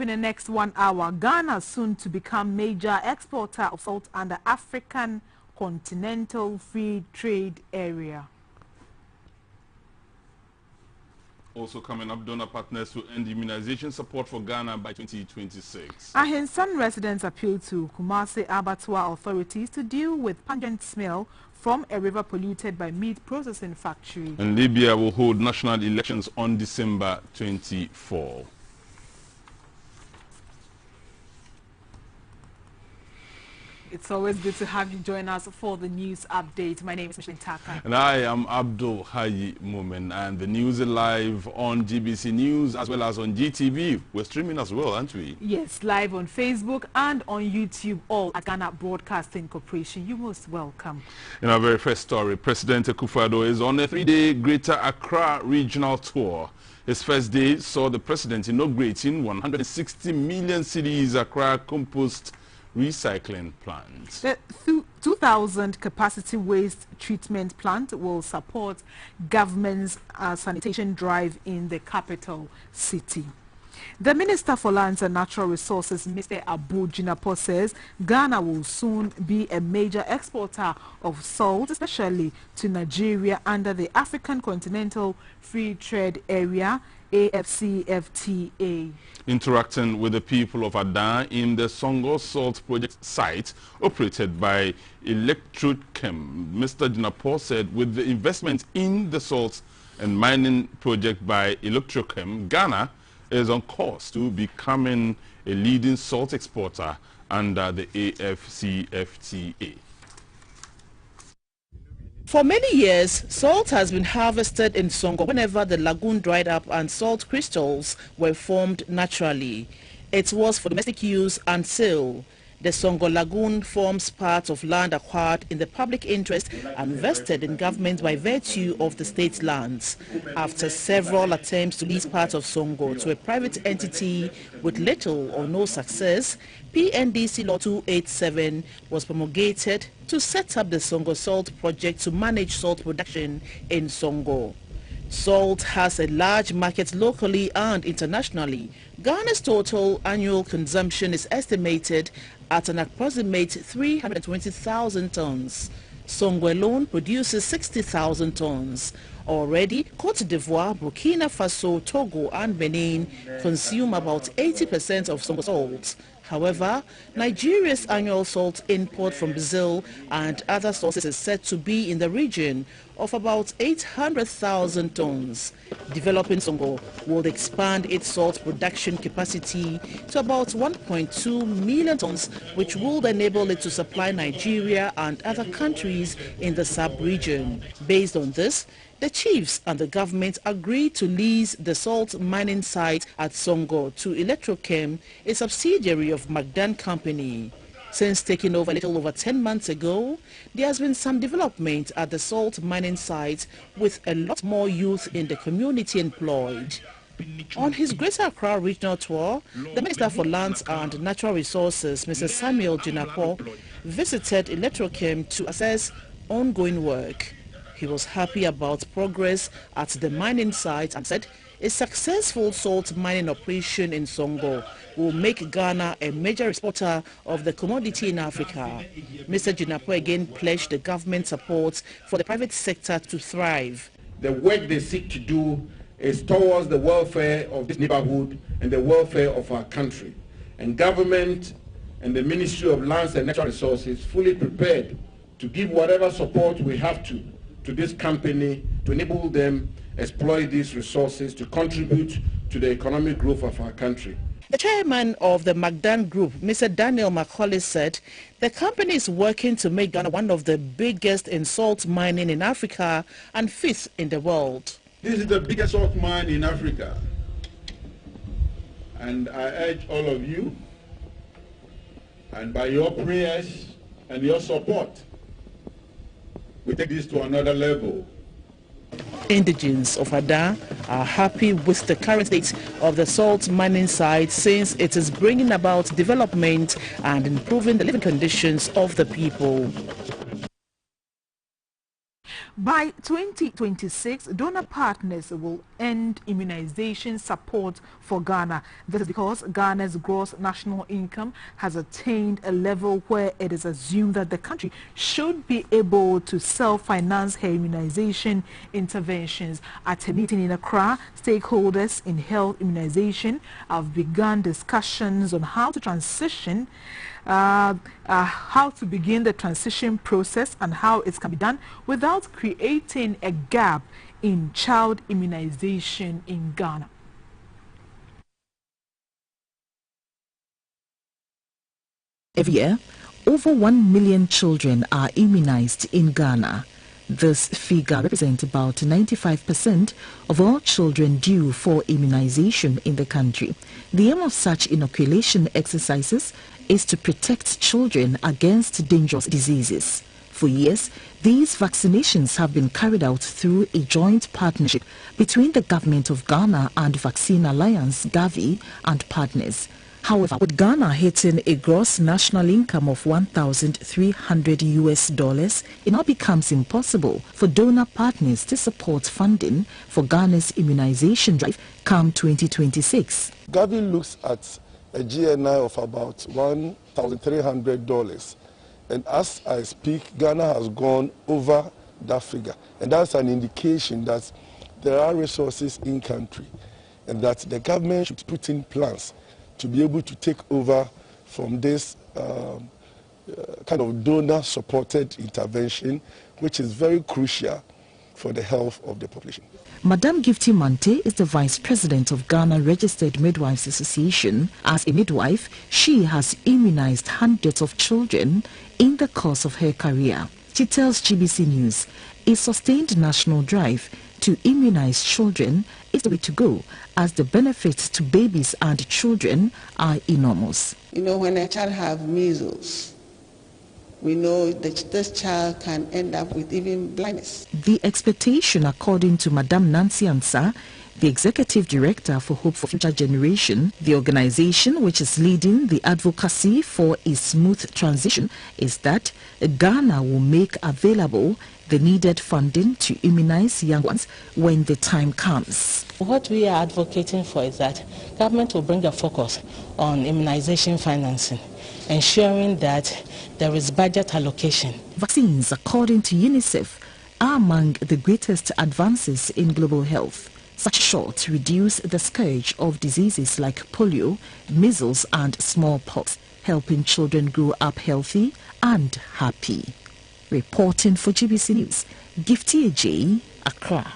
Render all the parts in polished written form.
up in the next 1 hour, Ghana soon to become major exporter of salt and the African Continental Free Trade Area. Also coming up, donor partners to end immunization support for Ghana by 2026. Ahinsan residents appeal to Kumasi Abattoir authorities to deal with pungent smell from a river polluted by meat processing factory. And Libya will hold national elections on December 24. It's always good to have you join us for the news update. My name is Micheline Taka. And I am Abdul Hayi Mumin. And the news is live on GBC News as well as on GTV. We're streaming as well, aren't we? Yes, live on Facebook and on YouTube, all at Ghana Broadcasting Corporation. You're most welcome. In our very first story, President Akufo-Addo is on a 3-day Greater Accra regional tour. His first day saw the president inaugurating 160 million cedis Accra compost recycling plant. The 2,000 capacity waste treatment plant will support government's sanitation drive in the capital city. The Minister for Lands and Natural Resources, Mr. Abu Jinapo, says Ghana will soon be a major exporter of salt, especially to Nigeria under the African Continental Free Trade Area, AFCFTA. Interacting with the people of Adan in the Songo Salt Project site operated by Electrochem, Mr. Jinapo said with the investment in the salt and mining project by Electrochem, Ghana is on course to becoming a leading salt exporter under the AFCFTA. For many years, salt has been harvested in Songo whenever the lagoon dried up and salt crystals were formed naturally. It was for domestic use and sale. The Songo Lagoon forms part of land acquired in the public interest and vested in government by virtue of the state lands. After several attempts to lease part of Songo to a private entity with little or no success, PNDC Law 287 was promulgated to set up the Songo Salt Project to manage salt production in Songo. Salt has a large market locally and internationally. Ghana's total annual consumption is estimated at an approximate 320,000 tons. Songo alone produces 60,000 tons. Already, Côte d'Ivoire, Burkina Faso, Togo and Benin consume about 80% of Songo salt. However, Nigeria's annual salt import from Brazil and other sources is said to be in the region of about 800,000 tons. Developing Songo will expand its salt production capacity to about 1.2 million tons, which will enable it to supply Nigeria and other countries in the sub-region. Based on this, the chiefs and the government agreed to lease the salt mining site at Songo to Electrochem, a subsidiary of Magdan Company. Since taking over a little over 10 months ago, there has been some development at the salt mining site with a lot more youth in the community employed. On his Greater Accra regional tour, the Minister for Lands and Natural Resources, Mr. Samuel Jinapo, visited Electrochem to assess ongoing work. He was happy about progress at the mining site and said a successful salt mining operation in Songo will make Ghana a major exporter of the commodity in Africa. Mr. Jinapo again pledged the government support for the private sector to thrive. The work they seek to do is towards the welfare of this neighborhood and the welfare of our country. And government and the Ministry of Lands and Natural Resources fully prepared to give whatever support we have to this company to enable them exploit these resources to contribute to the economic growth of our country. The chairman of the Magdan Group, Mr. Daniel Macaulay, said the company is working to make Ghana one of the biggest in salt mining in Africa and 5th in the world. This is the biggest salt mine in Africa. And I urge all of you, and by your prayers and your support, we take this to another level. Indigenes of Ada are happy with the current state of the salt mining site since it is bringing about development and improving the living conditions of the people. By 2026, donor partners will end immunization support for Ghana. This is because Ghana's gross national income has attained a level where it is assumed that the country should be able to self-finance her immunization interventions. At a meeting in Accra, stakeholders in health immunization have begun discussions on how to transition how to begin the transition process and how it can be done without creating a gap in child immunization in Ghana. Every year, over 1 million children are immunized in Ghana. This figure represents about 95% of all children due for immunization in the country. The aim of such inoculation exercises is to protect children against dangerous diseases. For years, these vaccinations have been carried out through a joint partnership between the government of Ghana and Vaccine Alliance, Gavi, and partners. However, with Ghana hitting a gross national income of $1,300, it now becomes impossible for donor partners to support funding for Ghana's immunization drive come 2026. Gavi looks at a GNI of about $1,300. And as I speak, Ghana has gone over that figure. And that's an indication that there are resources in country and that the government should put in plans to be able to take over from this kind of donor-supported intervention, which is very crucial for the health of the population. Madame Gifty Mante is the Vice President of Ghana Registered Midwives Association. As a midwife, she has immunized hundreds of children in the course of her career. She tells GBC News a sustained national drive to immunize children is the way to go, as the benefits to babies and children are enormous. You know, when a child has measles, we know that this child can end up with even blindness. The expectation, according to Madame Nancy Ansah, the Executive Director for Hope for Future Generation, the organization which is leading the advocacy for a smooth transition, is that Ghana will make available the needed funding to immunize young ones when the time comes. What we are advocating for is that government will bring a focus on immunization financing, ensuring that there is budget allocation. Vaccines, according to UNICEF, are among the greatest advances in global health. Such shots reduce the scourge of diseases like polio, measles and smallpox, helping children grow up healthy and happy. Reporting for GBC News, Gifty Ajay, Accra.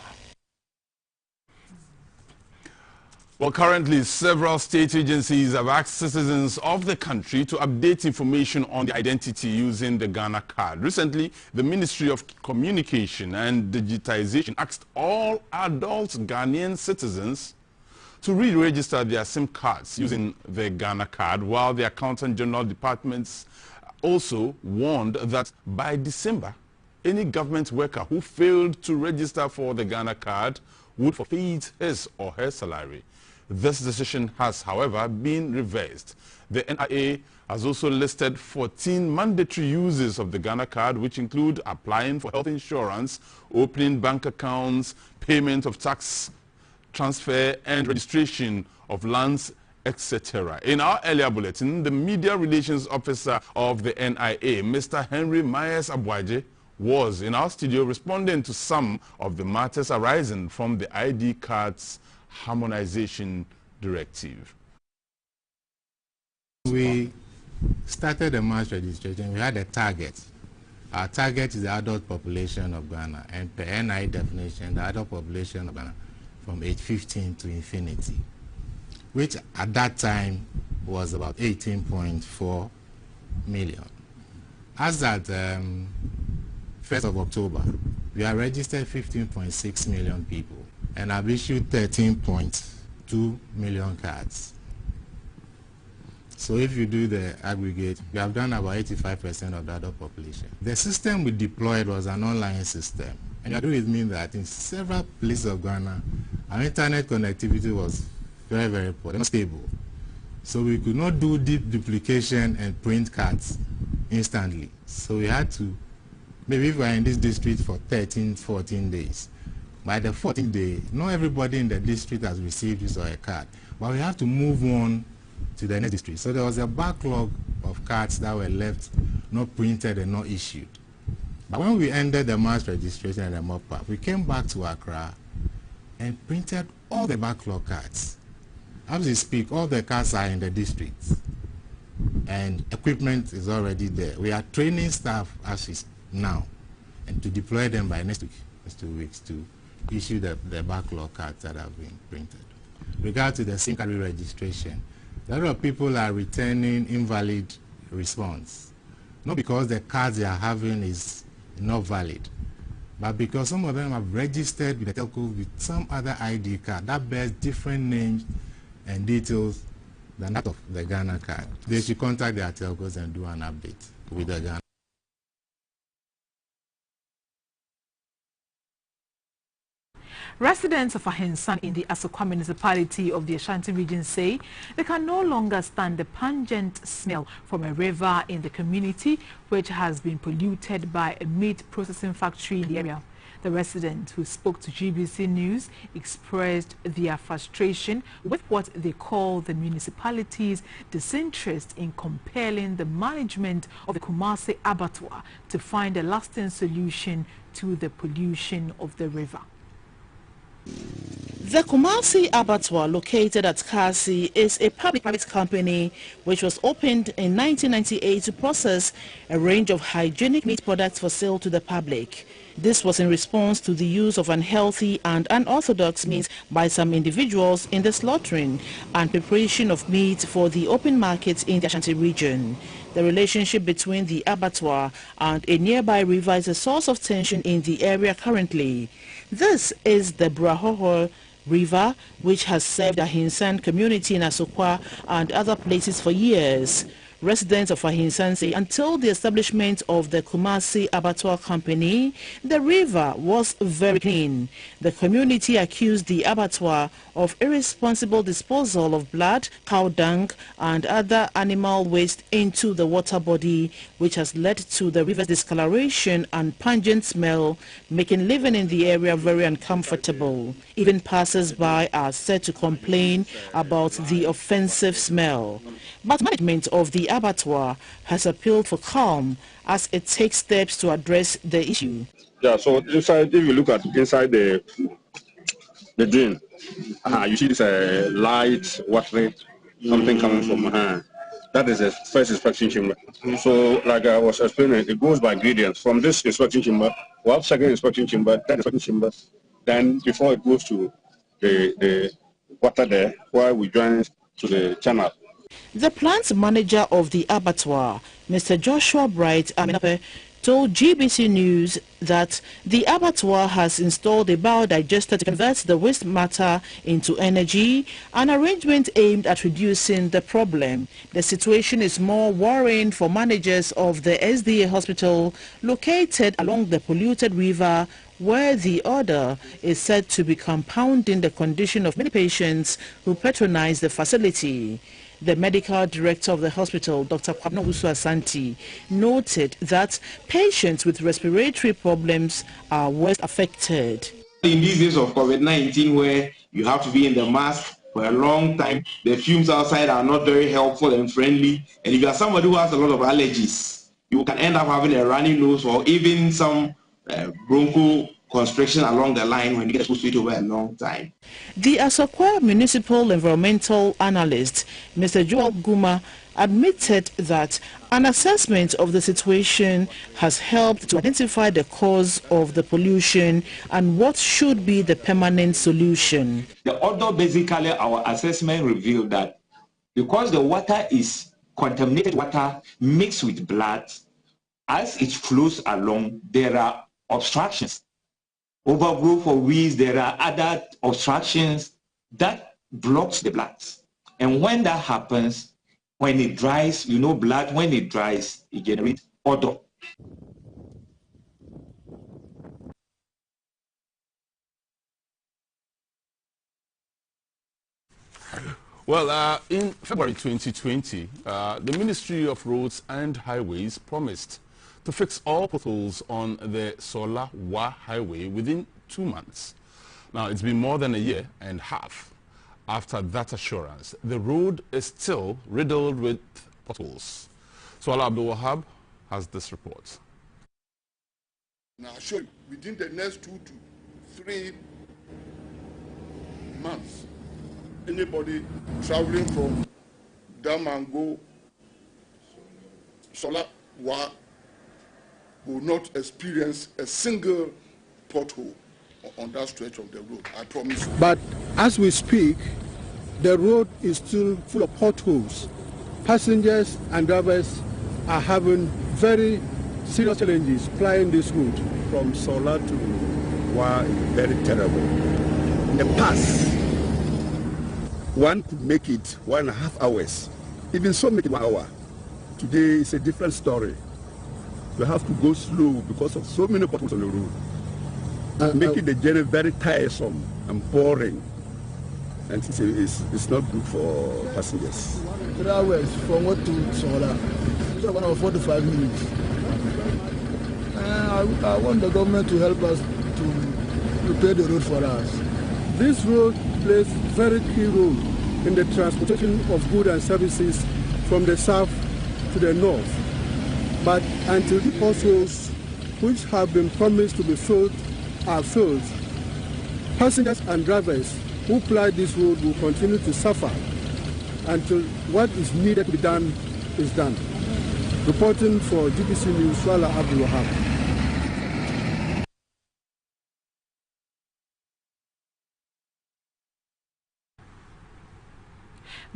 Well, currently, several state agencies have asked citizens of the country to update information on their identity using the Ghana card. Recently, the Ministry of Communication and Digitization asked all adult Ghanaian citizens to re-register their SIM cards using the Ghana card, while the Accountant General departments also warned that by December, any government worker who failed to register for the Ghana card would forfeit his or her salary. This decision has, however, been reversed. The NIA has also listed 14 mandatory uses of the Ghana card, which include applying for health insurance, opening bank accounts, payment of tax, transfer and registration of lands, etc. In our earlier bulletin, the Media Relations Officer of the NIA, Mr. Henry Myers Abwaje, was in our studio responding to some of the matters arising from the ID cards harmonization directive. We started the mass registration. We had a target. Our target is the adult population of Ghana, and per NI definition, the adult population of Ghana from age 15 to infinity, which at that time was about 18.4 million. As at 1st of October, we have registered 15.6 million people and have issued 13.2 million cards. So if you do the aggregate, we have done about 85% of the adult population. The system we deployed was an online system. And you agree with me that in several places of Ghana, our internet connectivity was very, very poor, not stable. So we could not do deep duplication and print cards instantly. So we had to maybe if we are in this district for 13, 14 days, by the 14th day, not everybody in the district has received his or her card, but we have to move on to the next district. So there was a backlog of cards that were left not printed and not issued. But when we ended the mass registration and the mop-up, we came back to Accra and printed all the backlog cards. As we speak, all the cards are in the districts and equipment is already there. We are training staff as is now and to deploy them by next week, next 2 weeks, to issue the backlog cards that have been printed. Regard to the SIM card registration, a lot of people are returning invalid response, not because the cards they are having is not valid, but because some of them have registered with the telco with some other ID card that bears different names and details than that of the Ghana card. They should contact their telcos and do an update with the Ghana. Residents of Ahensan in the Asokwa municipality of the Ashanti region say they can no longer stand the pungent smell from a river in the community which has been polluted by a meat processing factory in the area. The residents who spoke to GBC News expressed their frustration with what they call the municipality's disinterest in compelling the management of the Kumasi abattoir to find a lasting solution to the pollution of the river. The Kumasi Abattoir, located at Kasi, is a public-private company which was opened in 1998 to process a range of hygienic meat products for sale to the public. This was in response to the use of unhealthy and unorthodox meat by some individuals in the slaughtering and preparation of meat for the open markets in the Ashanti region. The relationship between the abattoir and a nearby river is a source of tension in the area currently. This is the Brahoho River, which has served the Ahensan community in Asokwa and other places for years. Residents of Ahensan say until the establishment of the Kumasi Abattoir Company, the river was very clean. The community accused the abattoir of irresponsible disposal of blood, cow dung and other animal waste into the water body, which has led to the river's discoloration and pungent smell, making living in the area very uncomfortable. Even passers-by are said to complain about the offensive smell. But management of the abattoir has appealed for calm as it takes steps to address the issue. Yeah, so inside, if you look at inside the drain, you see this light, water, something coming from that is the first inspection chamber. So, like I was explaining, it goes by gradients. From this inspection chamber, we have second inspection chamber, third inspection chamber. Then before it goes to the water there, where we join to the channel. The plant manager of the abattoir, Mr. Joshua Bright Aminape, told GBC News that the abattoir has installed a biodigester to convert the waste matter into energy, an arrangement aimed at reducing the problem. The situation is more worrying for managers of the SDA hospital located along the polluted river, where the odor is said to be compounding the condition of many patients who patronize the facility. The medical director of the hospital, Dr. Kwabna Usu-Asanti, noted that patients with respiratory problems are worst affected. In these days of COVID-19, where you have to be in the mask for a long time, the fumes outside are not very helpful and friendly. And if you are somebody who has a lot of allergies, you can end up having a runny nose or even some broncho constriction along the line when you get exposed to it over a long time. The Asokwa Municipal Environmental Analyst, Mr. Joel Guma, admitted that an assessment of the situation has helped to identify the cause of the pollution and what should be the permanent solution. Although basically our assessment revealed that because the water is contaminated water mixed with blood, as it flows along, there are obstructions. Overgrowth of weeds, there are other obstructions that blocks the blood. And when that happens, when it dries, you know blood, when it dries, it generates odor. Well, in February 2020, the Ministry of Roads and Highways promised to fix all potholes on the Sola-Wa highway within 2 months. Now, it's been more than a year and a half after that assurance. The road is still riddled with potholes. Swala Abdul Wahab has this report. Now, I'll show you, within the next 2 to 3 months, anybody traveling from Damango, Sola-Wa will not experience a single pothole on that stretch of the road, I promise you. But as we speak, the road is still full of potholes. Passengers and drivers are having very serious challenges plying this route. From Sola to Wa is very terrible. In the past, one could make it 1.5 hours. Even so, make it 1 hour. Today it's a different story. You have to go slow because of so many potholes on the road, making the journey very tiresome and boring. And it's not good for passengers. 3 hours from what to Sola? It's about 45 minutes. I want the government to help us to prepare the road for us. This road plays very key role in the transportation of goods and services from the south to the north. But until the potholes which have been promised to be filled are filled, passengers and drivers who ply this road will continue to suffer until what is needed to be done is done. Reporting for GBC News, Swala Abdul Wahab.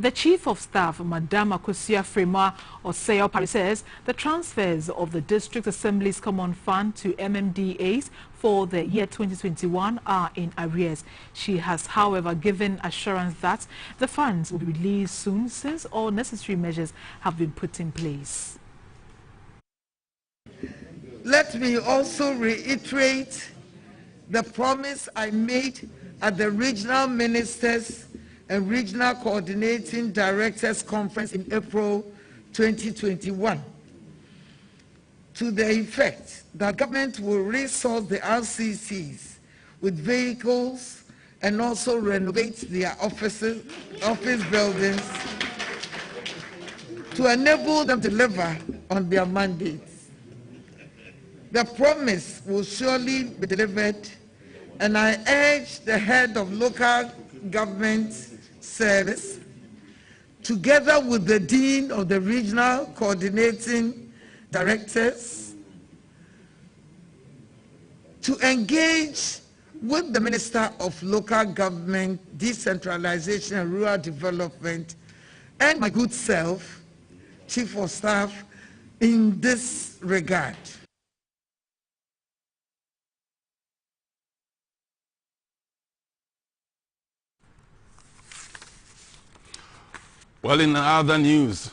The Chief of Staff, Madam Akosua Fremah Oseyo Paris, says the transfers of the District Assembly's Common Fund to MMDAs for the year 2021 are in arrears. She has, however, given assurance that the funds will be released soon since all necessary measures have been put in place. Let me also reiterate the promise I made at the Regional Ministers and Regional Coordinating Directors Conference in April 2021 to the effect that government will resource the RCCs with vehicles and also renovate their office buildings to enable them to deliver on their mandates. The promise will surely be delivered, and I urge the head of local government service, together with the Dean of the Regional Coordinating Directors, to engage with the Minister of Local Government, Decentralization and Rural Development, and my good self, Chief of Staff, in this regard. Well, in other news,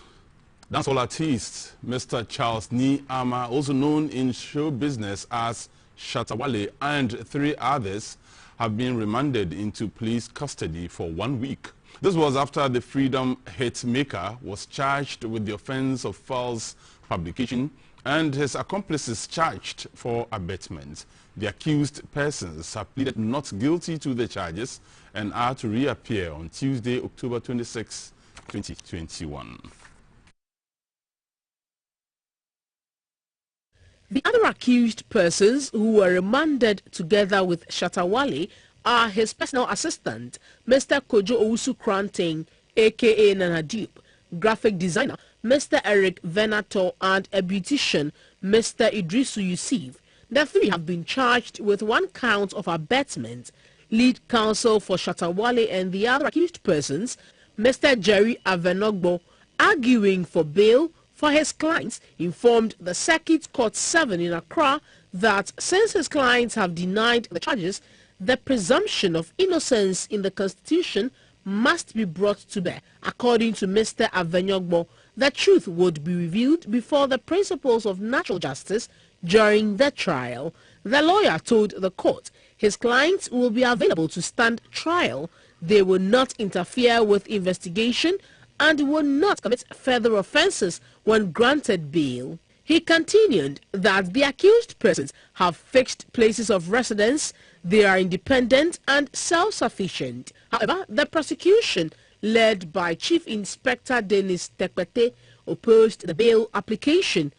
dancehall artist Mr. Charles Ni Ama, also known in show business as Shatta Wale, and 3 others have been remanded into police custody for 1 week. This was after the Freedom hit maker was charged with the offense of false publication and his accomplices charged for abetment. The accused persons have pleaded not guilty to the charges and are to reappear on Tuesday, October 26, 2021. The other accused persons who were remanded together with Shatta Wale are his personal assistant, Mr. Kojo Owusu Kranting, aka Nana Dupe, graphic designer, Mr. Eric Venator, and a beautician, Mr. Idrisu Yusuf. The 3 have been charged with 1 count of abetment. Lead counsel for Shatta Wale and the other accused persons, Mr. Jerry Avenogbo, arguing for bail for his clients, informed the Circuit Court 7 in Accra that since his clients have denied the charges, the presumption of innocence in the Constitution must be brought to bear. According to Mr. Avenogbo, the truth would be revealed before the principles of natural justice during the trial. The lawyer told the court his clients will be available to stand trial. They will not interfere with investigation and will not commit further offences when granted bail. He continued that the accused persons have fixed places of residence, they are independent and self-sufficient. However, the prosecution, led by Chief Inspector Dennis Tekpete, opposed the bail application,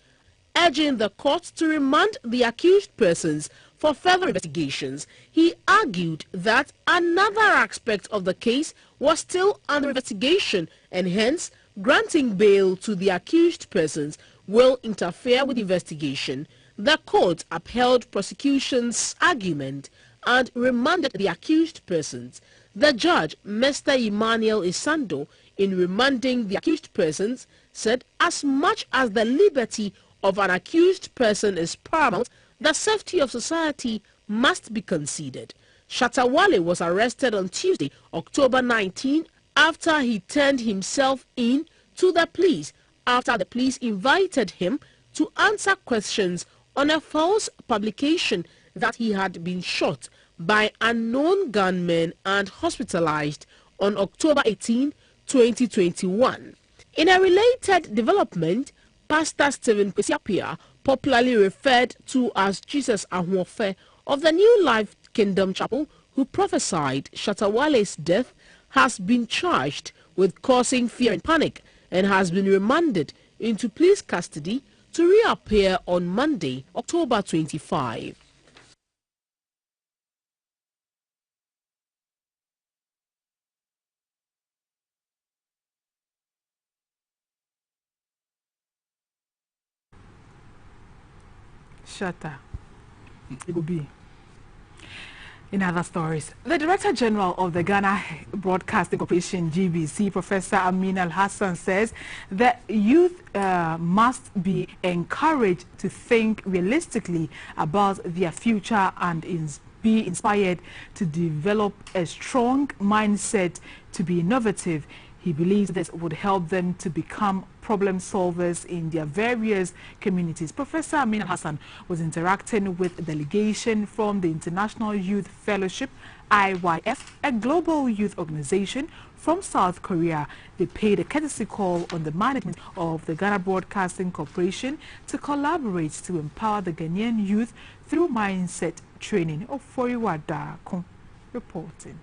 urging the court to remand the accused persons for further investigations. He argued that another aspect of the case was still under investigation and hence granting bail to the accused persons will interfere with the investigation. The court upheld prosecution's argument and remanded the accused persons. The judge, Mr. Emmanuel Isando, in remanding the accused persons, said as much as the liberty of an accused person is paramount, the safety of society must be considered. Shatawale was arrested on Tuesday, October 19, after he turned himself in to the police after the police invited him to answer questions on a false publication that he had been shot by unknown gunmen and hospitalized on October 18, 2021. In a related development, Pastor Stephen Kwesiapia, popularly referred to as Jesus Ahwofe of the New Life Kingdom Chapel, who prophesied Shatawale's death, has been charged with causing fear and panic and has been remanded into police custody to reappear on Monday, October 25. Shatta. It will be. In other stories, the Director General of the Ghana Broadcasting Corporation, GBC, Professor Amin Al-Hassan, says that youth must be encouraged to think realistically about their future and be inspired to develop a strong mindset to be innovative. He believes this would help them to become problem solvers in their various communities. Professor Amin Hassan was interacting with a delegation from the International Youth Fellowship, IYF, a global youth organization from South Korea. They paid a courtesy call on the management of the Ghana Broadcasting Corporation to collaborate to empower the Ghanaian youth through mindset training. Oforiwada reporting.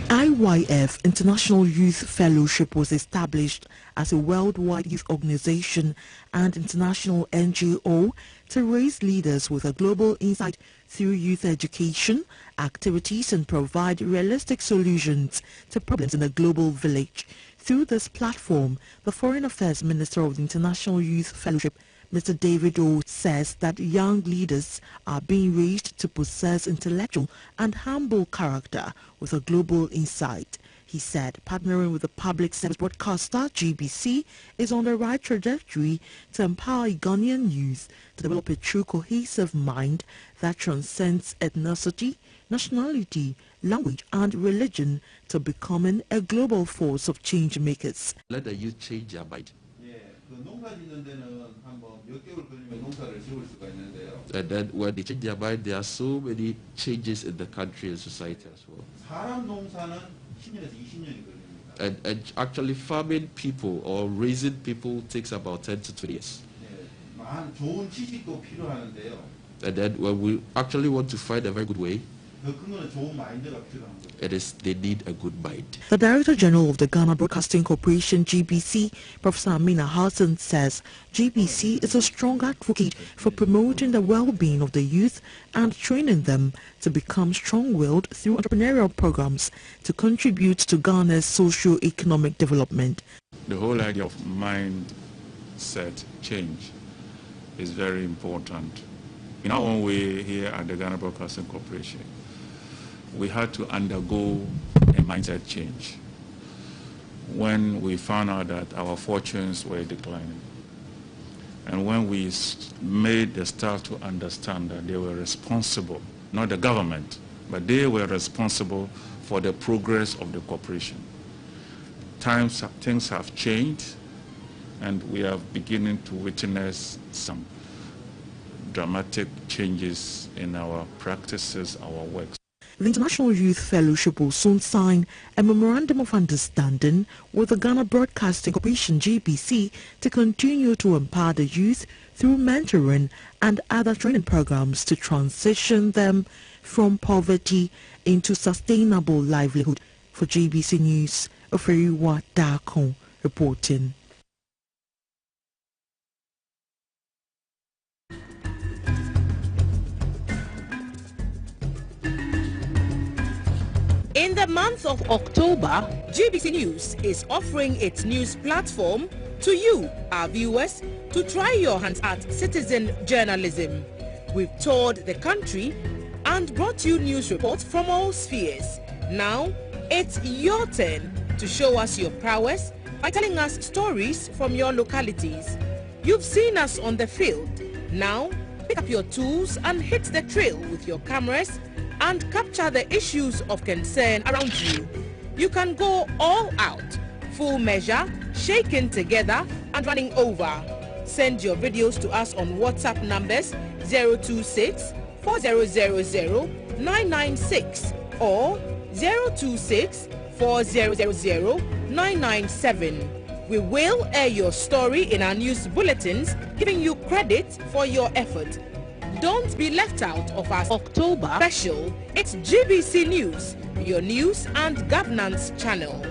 IYF, International Youth Fellowship, was established as a worldwide youth organization and international NGO to raise leaders with a global insight through youth education, activities, and provide realistic solutions to problems in the global village. Through this platform, the Foreign Affairs Minister of the International Youth Fellowship, Mr. David O, says that young leaders are being raised to possess intellectual and humble character with a global insight. He said partnering with the public service broadcaster GBC is on the right trajectory to empower Ghanaian youth to develop a true cohesive mind that transcends ethnicity, nationality, language and religion to becoming a global force of change makers. Let the youth change their mind. And then when they change their mind, there are so many changes in the country and society as well. And actually farming people or raising people takes about 10 to 20 years. And then when we actually want to find a very good way, they need a good mind. The Director General of the Ghana Broadcasting Corporation, GBC, Professor Amin Hassan, says GBC is a strong advocate for promoting the well-being of the youth and training them to become strong-willed through entrepreneurial programs to contribute to Ghana's socio-economic development. The whole idea of mindset change is very important. In our own way here at the Ghana Broadcasting Corporation, we had to undergo a mindset change when we found out that our fortunes were declining. And when we made the staff to understand that they were responsible, not the government, but they were responsible for the progress of the corporation. Things have changed, and we are beginning to witness some dramatic changes in our practices, our works. The International Youth Fellowship will soon sign a Memorandum of Understanding with the Ghana Broadcasting Corporation (GBC) to continue to empower the youth through mentoring and other training programs to transition them from poverty into sustainable livelihood. For GBC News, Oferiwa Dako reporting. In the month of October, GBC News is offering its news platform to you, our viewers, to try your hands at citizen journalism. We've toured the country and brought you news reports from all spheres. Now, it's your turn to show us your prowess by telling us stories from your localities. You've seen us on the field. Now, pick up your tools and hit the trail with your cameras and capture the issues of concern around you. You can go all out, full measure, shaking together and running over. Send your videos to us on WhatsApp numbers 026 4000 996 or 026 4000 997. We will air your story in our news bulletins, giving you credit for your effort. Don't be left out of our October special. It's GBC News, your news and governance channel.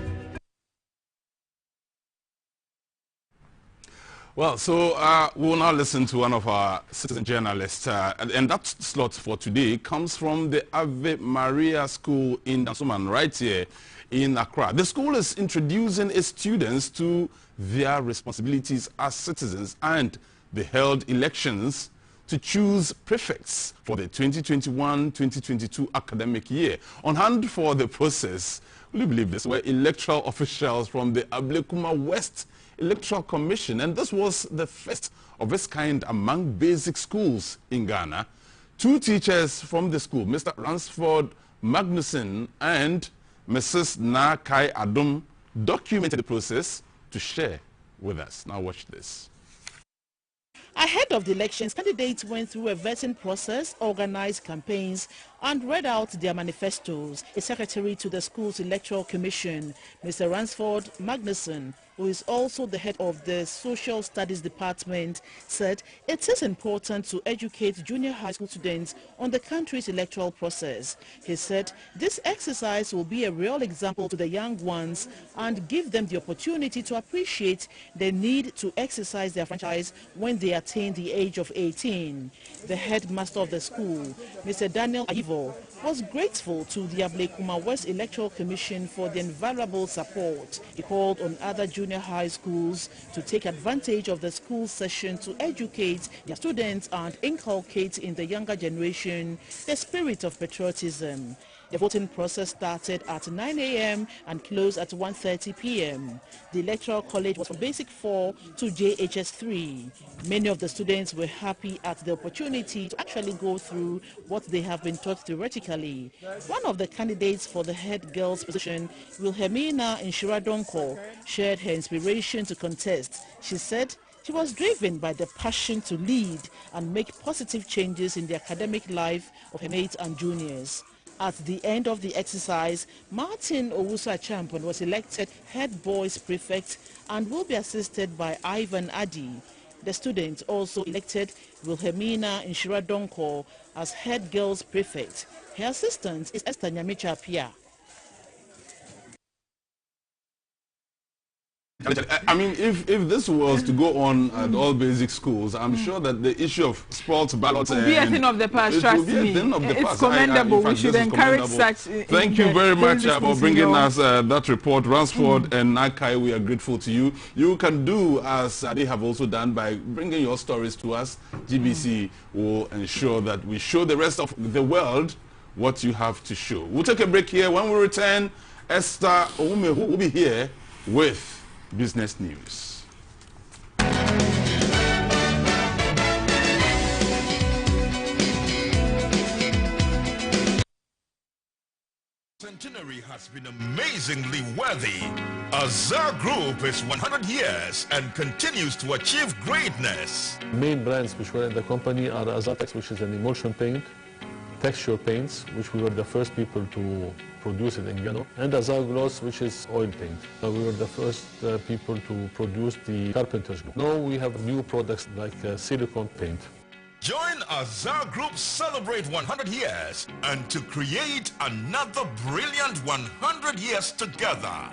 Well, so we'll now listen to one of our citizen journalists, and that slot for today comes from the Ave Maria School in Dansoman, right here in Accra. The school is introducing its students to their responsibilities as citizens, and they held elections to choose prefects for the 2021-2022 academic year. On hand for the process, will you believe this, were electoral officials from the Ablekuma West Electoral Commission, and this was the first of its kind among basic schools in Ghana. Two teachers from the school, Mr. Ransford Magnuson and Mrs. Na Kai Adum, documented the process to share with us. Now watch this. Ahead of the elections, candidates went through a vetting process, organized campaigns, and read out their manifestos. A secretary to the school's electoral commission, Mr. Ransford Magnuson, who is also the head of the social studies department, said it is important to educate junior high school students on the country's electoral process. He said this exercise will be a real example to the young ones and give them the opportunity to appreciate the need to exercise their franchise when they attain the age of 18. The headmaster of the school, Mr. Daniel Ayivo, was grateful to the Ablekuma West Electoral Commission for the invaluable support. He called on other junior high schools to take advantage of the school session to educate their students and inculcate in the younger generation the spirit of patriotism. The voting process started at 9 a.m. and closed at 1:30 p.m. The Electoral College was from Basic 4 to JHS 3. Many of the students were happy at the opportunity to actually go through what they have been taught theoretically. One of the candidates for the head girls position, Wilhelmina Inshiradonko, shared her inspiration to contest. She said she was driven by the passion to lead and make positive changes in the academic life of her mates and juniors. At the end of the exercise, Martin Owusu-Achampon was elected head boys prefect and will be assisted by Ivan Adi. The students also elected Wilhelmina Inshiradonko as head girls prefect. Her assistant is Esther Nyamicha Pia. I mean, if this was to go on at all basic schools, I'm sure that the issue of sports ballots will be a thing of the past. Trust me, it's commendable. We should encourage such. Thank you very much for bringing us that report, Ransford and Nakai. We are grateful to you. You can do as they have also done by bringing your stories to us. GBC will ensure that we show the rest of the world what you have to show. We'll take a break here. When we return, Esther Oumehu will be here with business news. Centenary has been amazingly worthy. Azar Group is 100 years and continues to achieve greatness. Main brands which were in the company are Azatex, which is an emulsion paint, texture paints, which we were the first people to produce it in Ghana, and Azaglos, which is oil paint. We were the first people to produce the carpenter's glue. Now we have new products like silicone paint. Join Azar Group Celebrate 100 Years and to create another brilliant 100 years together.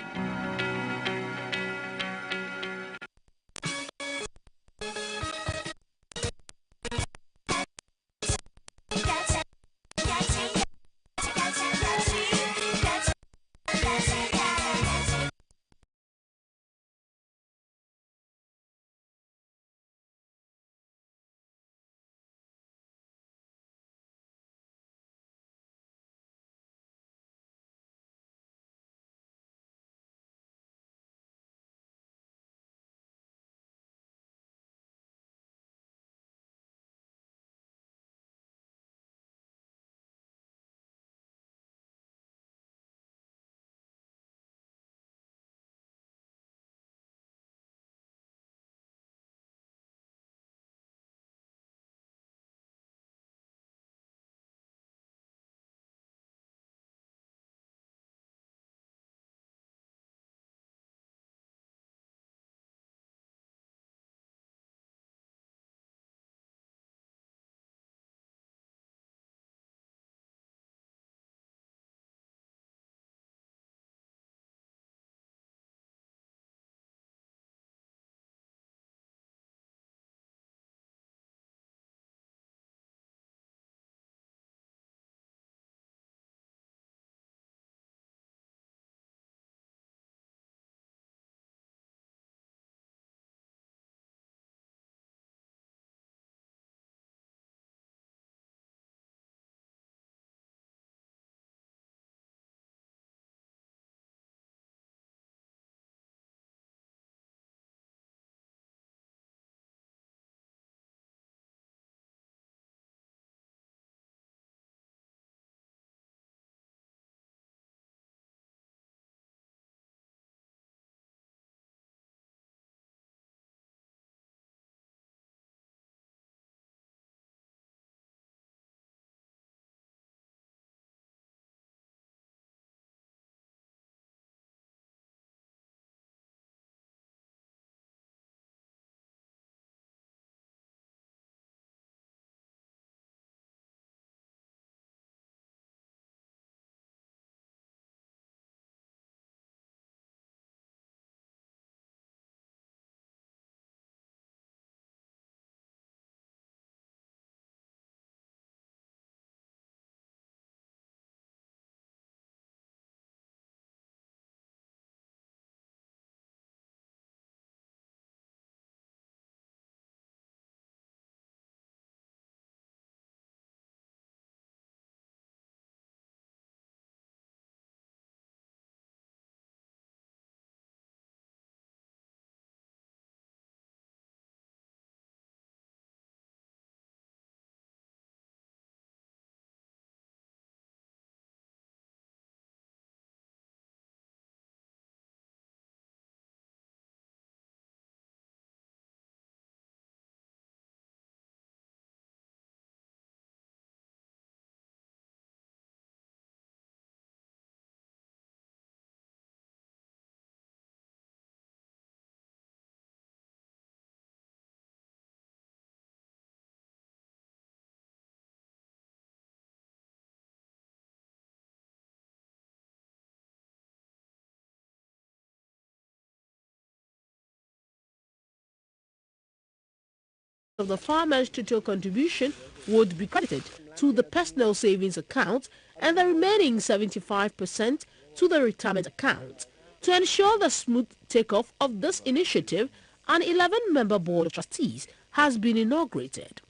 Of the farmers' total contribution would be credited to the personal savings account and the remaining 75% to the retirement account. To ensure the smooth takeoff of this initiative, an 11-member board of trustees has been inaugurated.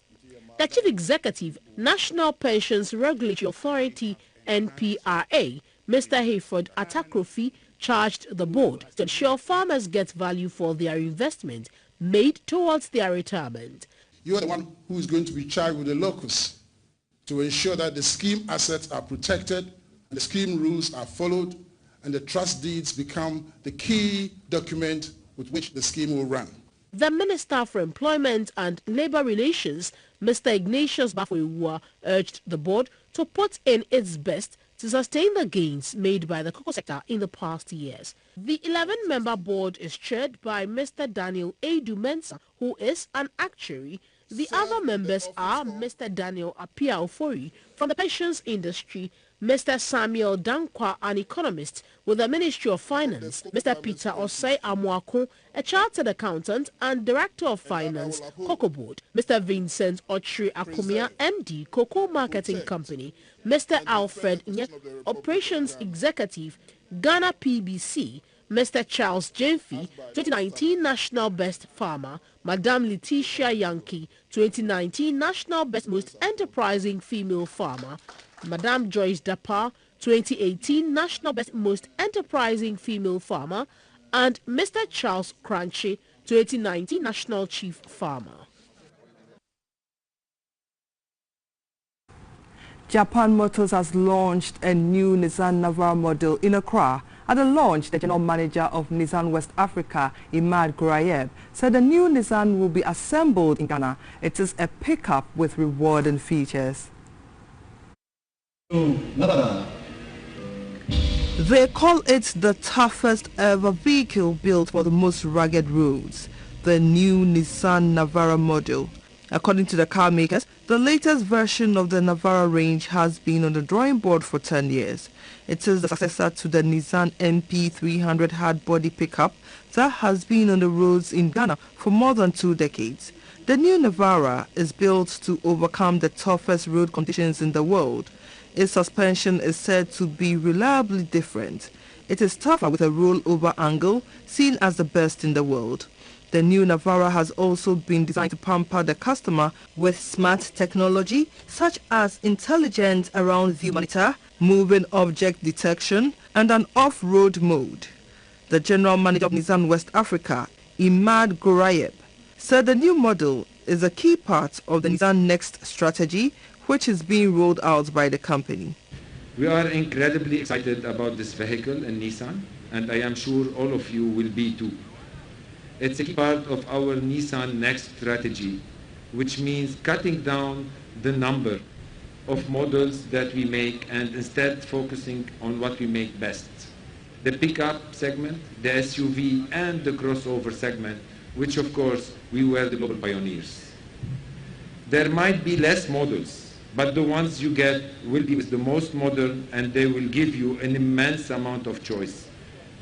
The Chief Executive, National Pensions Regulatory Authority, NPRA, Mr. Hayford Atakrofi, charged the board to ensure farmers get value for their investment made towards their retirement. You are the one who is going to be charged with the locus to ensure that the scheme assets are protected, and the scheme rules are followed, and the trust deeds become the key document with which the scheme will run. The Minister for Employment and Labour Relations, Mr. Ignatius Bafwewa, urged the board to put in its best to sustain the gains made by the cocoa sector in the past years. The 11-member board is chaired by Mr. Daniel Edu Mensah, who is an actuary. The other members are Mr. Daniel Apia Ofori from the pensions industry, Mr. Samuel Dankwa, an economist with the Ministry of Finance, Mr. Peter Osei Amuako, a chartered accountant and Director of Finance, Cocoa Board, Mr. Vincent Ochri Akumia, MD, Cocoa Marketing Company, Mr. Alfred Nye, Operations Executive, Ghana PBC, Mr. Charles Jenfi, 2019 National Best Farmer, Madame Letitia Yankee, 2019 National Best Most Enterprising Female Farmer, Madame Joyce Dapa, 2018 National Best Most Enterprising Female Farmer, and Mr. Charles Crunchy, 2019 National Chief Farmer. Japan Motors has launched a new Nissan Navara model in Accra. At the launch, the general manager of Nissan West Africa, Imad Gourayeb, said the new Nissan will be assembled in Ghana. It is a pickup with rewarding features. They call it the toughest ever vehicle built for the most rugged roads, the new Nissan Navara model. According to the car makers, the latest version of the Navara range has been on the drawing board for 10 years. It is the successor to the Nissan MP300 hard-body pickup that has been on the roads in Ghana for more than 2 decades. The new Navara is built to overcome the toughest road conditions in the world. Its suspension is said to be reliably different. It is tougher with a rollover angle, seen as the best in the world. The new Navara has also been designed to pamper the customer with smart technology such as intelligent around view monitor, moving object detection, and an off-road mode. The general manager of Nissan West Africa, Imad Gourayeb, said the new model is a key part of the Nissan Next strategy, which is being rolled out by the company. We are incredibly excited about this vehicle in Nissan, and I am sure all of you will be too. It's a key part of our Nissan Next strategy, which means cutting down the number of models that we make and instead focusing on what we make best. The pickup segment, the SUV, and the crossover segment, which of course we were the global pioneers. There might be less models, but the ones you get will be the most modern, and they will give you an immense amount of choice.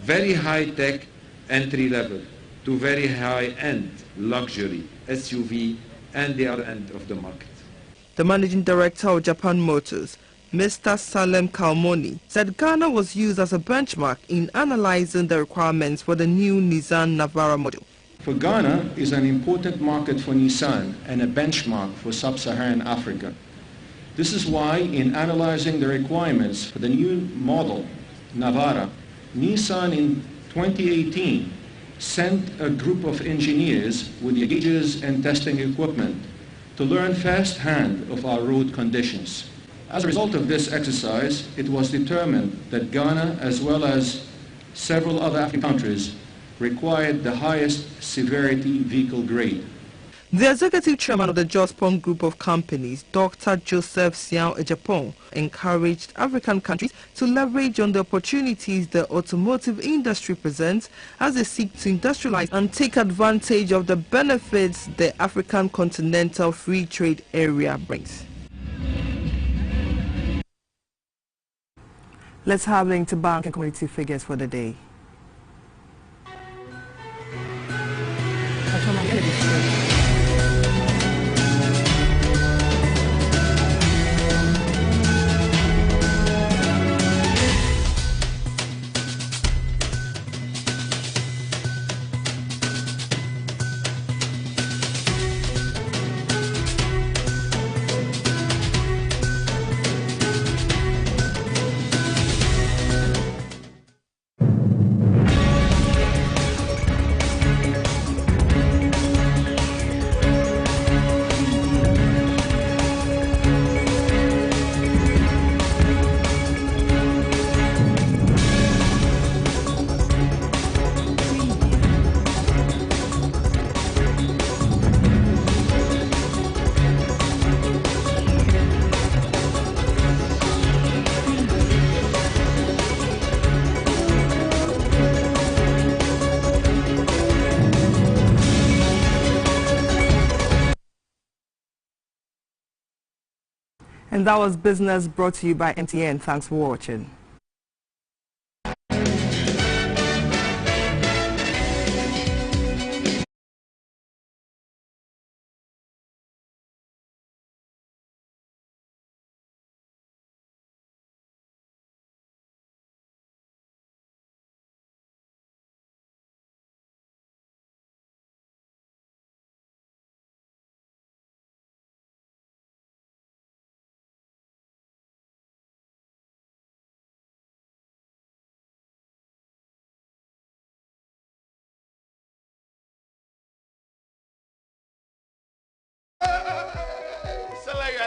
Very high-tech entry level to very high-end luxury SUV and the other end of the market. The managing director of Japan Motors, Mr. Salem Kalmoni, said Ghana was used as a benchmark in analyzing the requirements for the new Nissan Navara model. For Ghana is an important market for Nissan and a benchmark for sub-Saharan Africa. This is why in analyzing the requirements for the new model, Navara, Nissan in 2018 sent a group of engineers with the gauges and testing equipment to learn firsthand of our road conditions. As a result of this exercise, it was determined that Ghana, as well as several other African countries, required the highest severity vehicle grade. The executive chairman of the Jospon Group of Companies, Dr. Joseph Siao Ejapon, encouraged African countries to leverage on the opportunities the automotive industry presents as they seek to industrialize and take advantage of the benefits the African Continental Free Trade Area brings. Let's have a link to bank and commodity figures for the day. And that was Business, brought to you by MTN. Thanks for watching.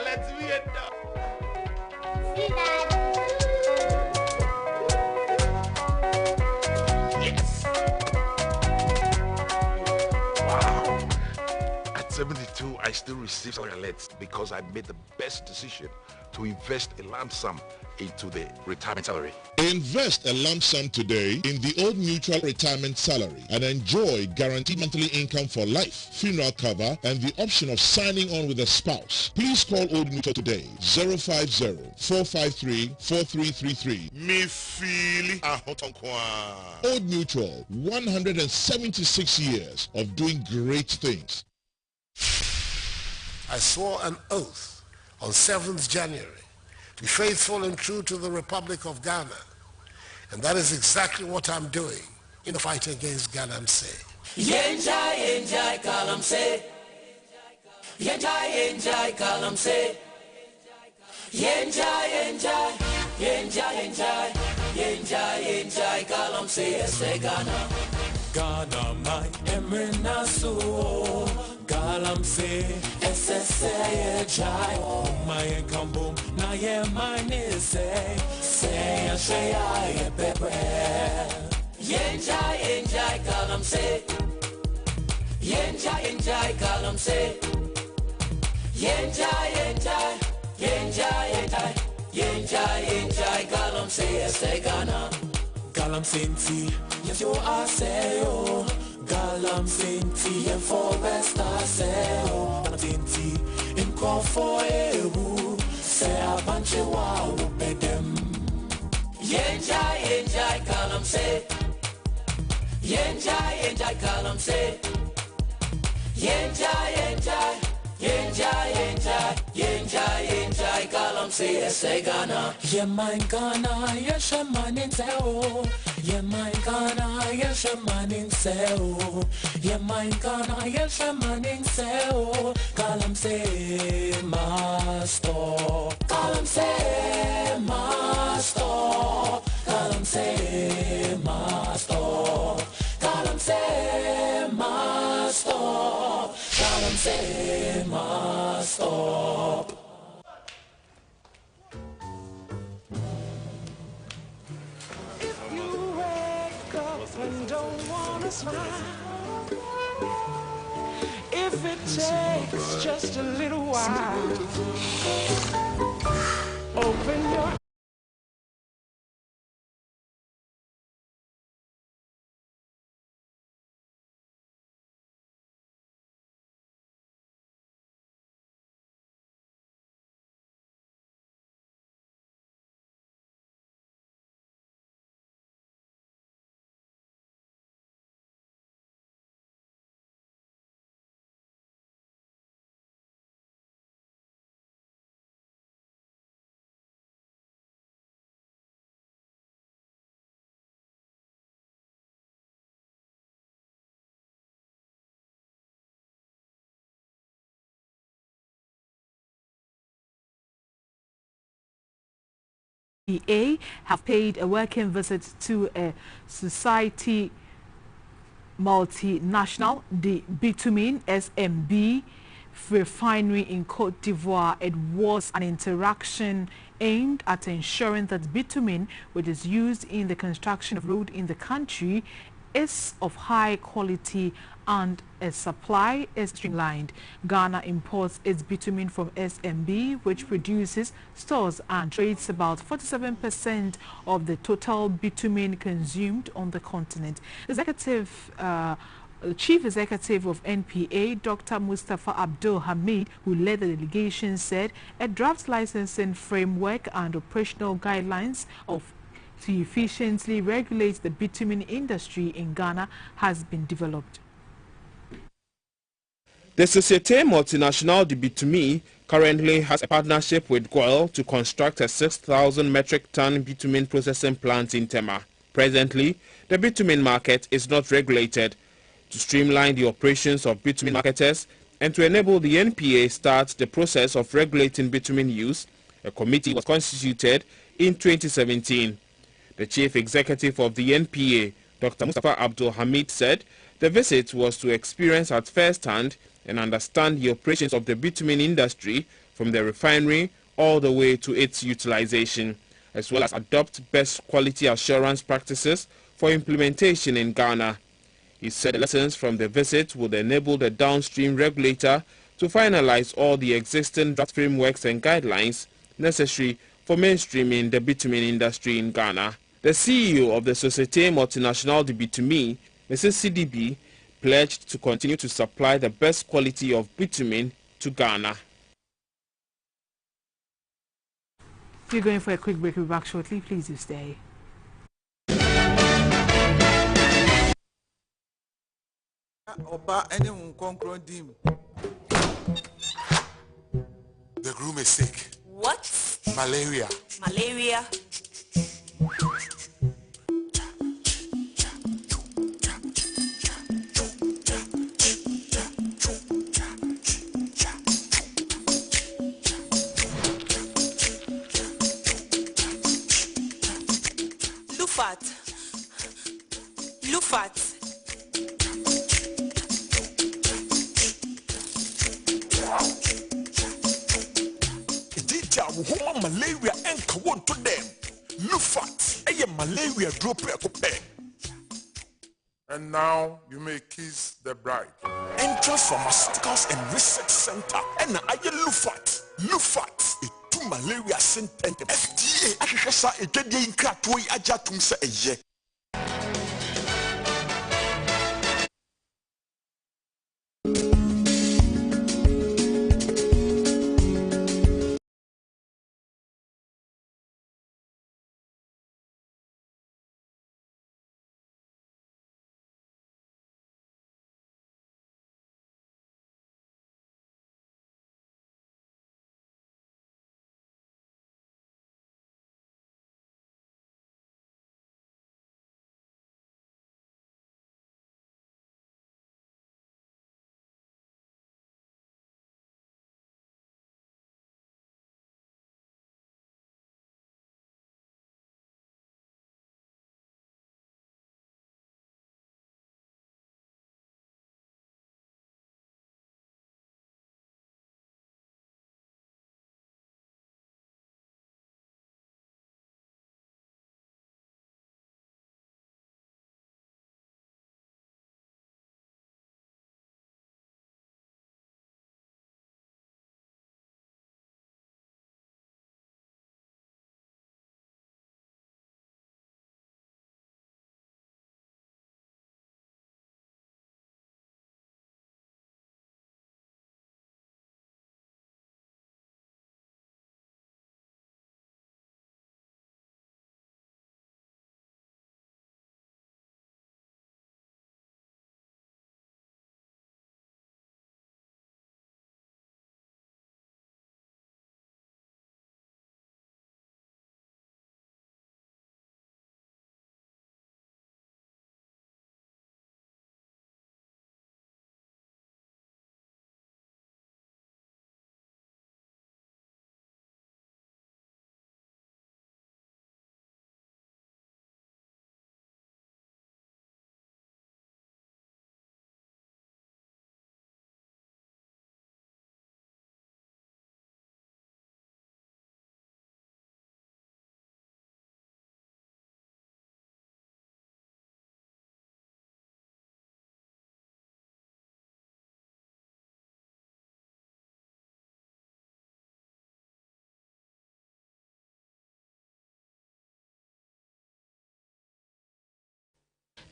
Let's be it now. Yes. Wow. At 72, I still receive salary alerts because I made the best decision to invest a lump sum into the retirement salary. Invest a lump sum today in the Old Mutual Retirement Salary and enjoy guaranteed monthly income for life, funeral cover, and the option of signing on with a spouse. Please call Old Mutual today, 050-453-4333. Me feel Old Mutual, 176 years of doing great things. I swore an oath on 7th January to be faithful and true to the Republic of Ghana. And that is exactly what I'm doing in the fight against Galamsey. Yenjai, yenjai, Galamsey. Yenjai, yenjai, Galamsey. Yenjai, yenjai, yenjai, yenjai, yenjai, yenjai, Galamsey, ese Ghana. Ghana, my emrina so. Galamsey, ese yenjai, my enkambum, na ye mine say a shaya ye pepe. Yenjai, yenjai, Galamsey. Yenjai, yenjai, Galamsey. Yenjai, yenjai, yenjai, yenjai, yenjai, yenjai, Galamsey, ese Ghana. Galamsey, yes you are say yo. Galamsey, and for best I say yo. Galamsey, in call for you. Say a bunch of wow, bedem. Yenjai, yenjai, Galamsey. Yenjai, yenjai, Galamsey. Yenjai, yenjai, yenjai, yenjai, yenjai, yenjai, Galamsey, ese Ghana. Ye mine Ghana, ye shaman in Seo. Ye mine Ghana, ye shaman in Seo. Ye mine Ghana, ye shaman in Seo. Galamsey, master. Galamsey, master. Galamsey, master. Galamsey, master. Galamsey, master. And don't wanna smile. If it takes just a little while, open your EA have paid a working visit to a society multinational, the Bitumen SMB refinery in Cote d'Ivoire. It was an interaction aimed at ensuring that bitumen, which is used in the construction of road in the country, is of high quality and its supply is streamlined. Ghana imports its bitumen from SMB, which produces, stores and trades about 47% of the total bitumen consumed on the continent. Executive The Chief Executive of NPA, Dr. Mustafa Abdul Hamid, who led the delegation, said a draft licensing framework and operational guidelines to efficiently regulate the bitumen industry in Ghana has been developed. The Société Multinationale du Bitumen currently has a partnership with GOIL to construct a 6,000 metric ton bitumen processing plant in Tema. Presently, the bitumen market is not regulated. To streamline the operations of bitumen marketers and to enable the NPA start the process of regulating bitumen use, a committee was constituted in 2017. The chief executive of the NPA, Dr. Mustafa Abdul Hamid, said the visit was to experience at first hand and understand the operations of the bitumen industry from the refinery all the way to its utilization, as well as adopt best quality assurance practices for implementation in Ghana. He said the lessons from the visit would enable the downstream regulator to finalize all the existing draft frameworks and guidelines necessary for mainstreaming the bitumen industry in Ghana. The CEO of the Société Multinationale du Bitumen, Mrs. CDB, pledged to continue to supply the best quality of bitumen to Ghana. We're going for a quick break. We'll be back shortly. Please do stay. The groom is sick. What? Malaria. Malaria? Lufat. Homa malaria and want to them. Lufat, a malaria drop a. And now you may kiss the bride. Enter Pharmaceuticals and Research Center. And I Lufat. Lufat, a two malaria center. FDA, I shall say a day in Kratoi Ajatum say a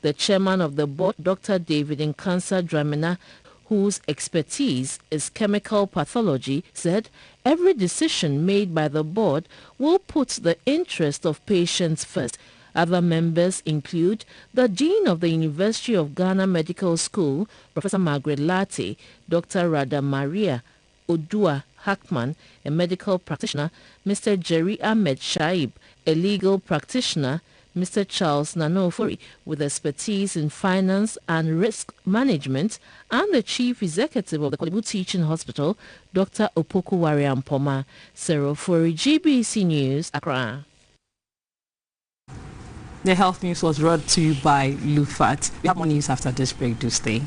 The chairman of the board, Dr. David Nkansa Dramina, whose expertise is chemical pathology, said every decision made by the board will put the interest of patients first. Other members include the Dean of the University of Ghana Medical School, Professor Margaret Latte, Dr. Rada Maria Odua Hackman, a medical practitioner, Mr. Jerry Ahmed Shaib, a legal practitioner, Mr. Charles Nanofori, with expertise in finance and risk management, and the Chief Executive of the Kolebu Teaching Hospital, Dr. Opoku Wariampoma. Serofori, GBC News, Accra. The health news was brought to you by Lufat. We have more news after this break. Do stay.